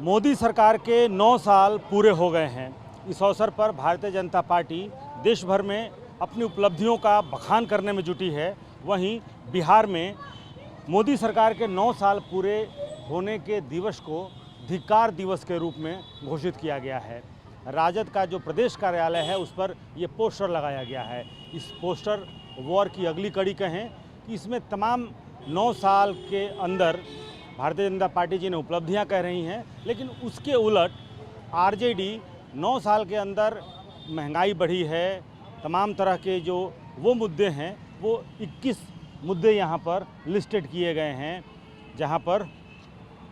मोदी सरकार के 9 साल पूरे हो गए हैं। इस अवसर पर भारतीय जनता पार्टी देश भर में अपनी उपलब्धियों का बखान करने में जुटी है। वहीं बिहार में मोदी सरकार के 9 साल पूरे होने के दिवस को धिक्कार दिवस के रूप में घोषित किया गया है। राजद का जो प्रदेश कार्यालय है उस पर ये पोस्टर लगाया गया है। इस पोस्टर वॉर की अगली कड़ी कहें कि इसमें तमाम 9 साल के अंदर भारतीय जनता पार्टी जी ने उपलब्धियां कह रही हैं, लेकिन उसके उलट आरजेडी 9 साल के अंदर महंगाई बढ़ी है, तमाम तरह के जो वो मुद्दे हैं वो 21 मुद्दे यहाँ पर लिस्टेड किए गए हैं, जहाँ पर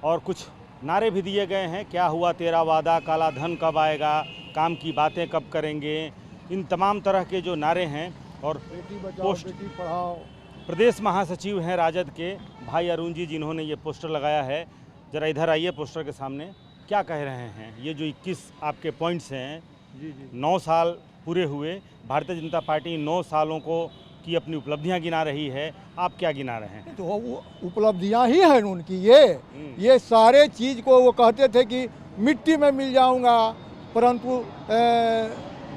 और कुछ नारे भी दिए गए हैं। क्या हुआ तेरा वादा, काला धन कब आएगा, काम की बातें कब करेंगे, इन तमाम तरह के जो नारे हैं। और बेटी बचाओ बेटी पढ़ाओ। प्रदेश महासचिव हैं राजद के भाई अरुण जी, जिन्होंने ये पोस्टर लगाया है। ज़रा इधर आइए पोस्टर के सामने, क्या कह रहे हैं? ये जो 21 आपके पॉइंट्स हैं, जी 9 साल पूरे हुए, भारतीय जनता पार्टी 9 सालों को की अपनी उपलब्धियां गिना रही है, आप क्या गिना रहे हैं? तो वो उपलब्धियां ही हैं उनकी। ये सारे चीज़ को वो कहते थे कि मिट्टी में मिल जाऊंगा, परंतु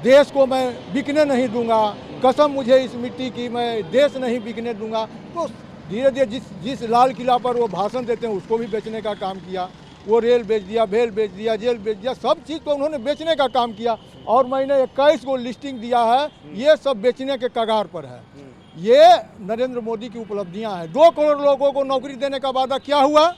देश को मैं बिकने नहीं दूंगा, कसम मुझे इस मिट्टी की, मैं देश नहीं बिकने दूंगा। तो धीरे धीरे जिस लाल किला पर वो भाषण देते हैं उसको भी बेचने का काम किया। वो रेल बेच दिया, भेल बेच दिया, जेल बेच दिया, सब चीज़ को उन्होंने बेचने का काम किया। और मैंने 21 को लिस्टिंग दिया है, ये सब बेचने के कगार पर है। ये नरेंद्र मोदी की उपलब्धियां हैं। 2 करोड़ लोगों को नौकरी देने का वादा क्या हुआ,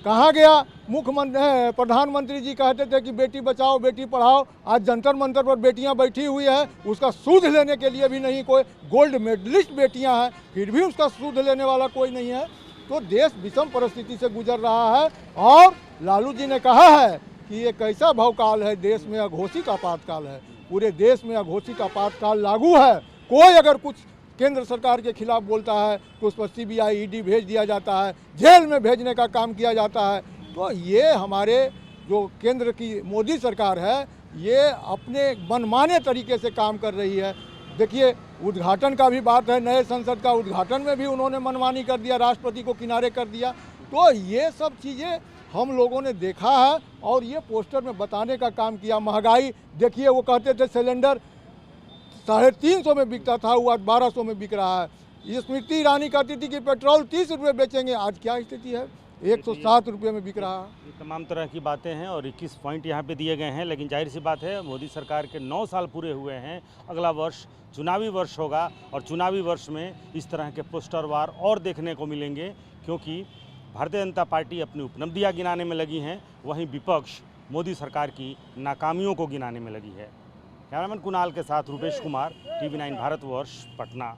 कहाँ गया? मुख्यमंत्री प्रधानमंत्री जी कहते थे कि बेटी बचाओ बेटी पढ़ाओ। आज जंतर मंतर पर बेटियां बैठी हुई है, उसका सूद लेने के लिए भी नहीं कोई। गोल्ड मेडलिस्ट बेटियां हैं, फिर भी उसका सूद लेने वाला कोई नहीं है। तो देश विषम परिस्थिति से गुजर रहा है। और लालू जी ने कहा है कि ये कैसा भवकाल है, देश में अघोषित आपातकाल है। पूरे देश में अघोषित आपातकाल लागू है। कोई अगर कुछ केंद्र सरकार के खिलाफ बोलता है तो उस पर सीबीआई ईडी भेज दिया जाता है, जेल में भेजने का काम किया जाता है। तो ये हमारे जो केंद्र की मोदी सरकार है, ये अपने मनमाने तरीके से काम कर रही है। देखिए, उद्घाटन का भी बात है, नए संसद का उद्घाटन में भी उन्होंने मनमानी कर दिया, राष्ट्रपति को किनारे कर दिया। तो ये सब चीज़ें हम लोगों ने देखा है और ये पोस्टर में बताने का काम किया। महंगाई देखिए, वो कहते थे सिलेंडर 350 में बिकता था, वो आज 1200 में बिक रहा है। स्मृति ईरानी कहती थी कि पेट्रोल 30 रुपये बेचेंगे, आज क्या स्थिति है? 107 रुपये में बिक रहा है। ये तमाम तरह की बातें हैं और 21 पॉइंट यहाँ पे दिए गए हैं। लेकिन जाहिर सी बात है, मोदी सरकार के 9 साल पूरे हुए हैं। अगला वर्ष चुनावी वर्ष होगा और चुनावी वर्ष में इस तरह के पोस्टर वार और देखने को मिलेंगे, क्योंकि भारतीय जनता पार्टी अपनी उपलब्धियाँ गिनाने में लगी हैं, वहीं विपक्ष मोदी सरकार की नाकामियों को गिनाने में लगी है। कैमरामैन कुणाल के साथ रूपेश कुमार, TV9 भारतवर्ष, पटना।